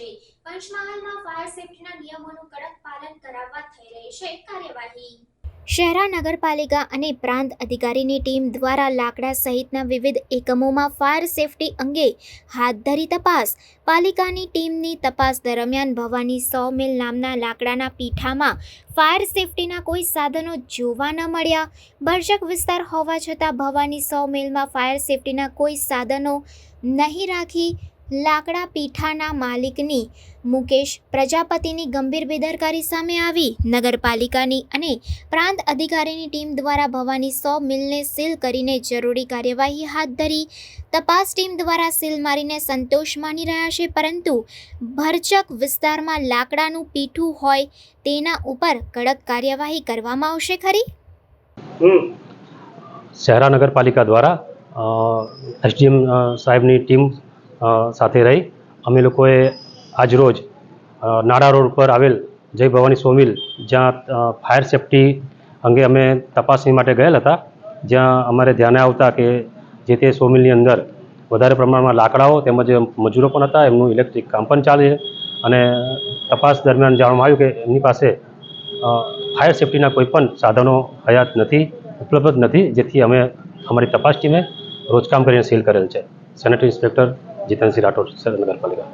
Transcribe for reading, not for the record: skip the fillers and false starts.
છે। પંચમહાલમાં ફાયર સેફટીના નિયમોનું કડક પાલન કરાવવા થઈ રહી છે કાર્યવાહી। શહેરા નગરપાલિકા અને પ્રાંત અધિકારીની ટીમ દ્વારા લાકડા સહિતના વિવિધ એકમોમાં ફાયર સેફટી અંગે હાથ ધરી તપાસ। પાલિકાની ટીમની તપાસ દરમિયાન ભવાની 100 મિલ નામના લાકડાના પીઠામાં ફાયર સેફટીના કોઈ સાધનો જોવા ન મળ્યા। ભરચક વિસ્તાર હોવા છતાં ભવાની 100 મિલમાં ફાયર સેફટીના કોઈ સાધનો નહીં રાખી લાકડા પીઠાના માલિકની મુકેશ પ્રજાપતિની ગંભીર બેદરકારી સામે આવી। નગરપાલિકાની અને પ્રાંત અધિકારીની ટીમ દ્વારા ભવાની 100 મિલને સીલ કરીને જરૂરી કાર્યવાહી હાથ ધરી। તપાસ ટીમ દ્વારા સીલ મારીને સંતોષ માની રહ્યા છે, પરંતુ ભરચક વિસ્તારમાં લાકડાનું પીઠું હોય તેના ઉપર કડક કાર્યવાહી કરવામાં આવશે ખરી? શહેરા નગરપાલિકા દ્વારા એસડીએમ સાહેબની ટીમ સાથે રહી અમે લોકોએ આજરોજ નાડા રોડ પર આવેલ જય ભવાની સોમિલ જ્યાં ફાયર સેફટી અંગે અમે તપાસણી માટે ગયેલ હતા, જ્યાં અમારે ધ્યાને આવતા કે જે તે સોમિલની અંદર વધારે પ્રમાણમાં લાકડાઓ તેમજ મજૂરો પણ હતા, એમનું ઇલેક્ટ્રિક કામ પણ ચાલે છે અને તપાસ દરમિયાન જાણવામાં આવ્યું કે એમની પાસે ફાયર સેફટીના કોઈ પણ સાધનો હયાત નથી, ઉપલબ્ધ નથી, જેથી અમે અમારી તપાસ ટીમે રોજકામ કરીને સીલ કરેલ છે। સેનેટરી ઇન્સ્પેક્ટર જીતનસિંહ રાઠોડ, શહેરા નગરપાલિકા।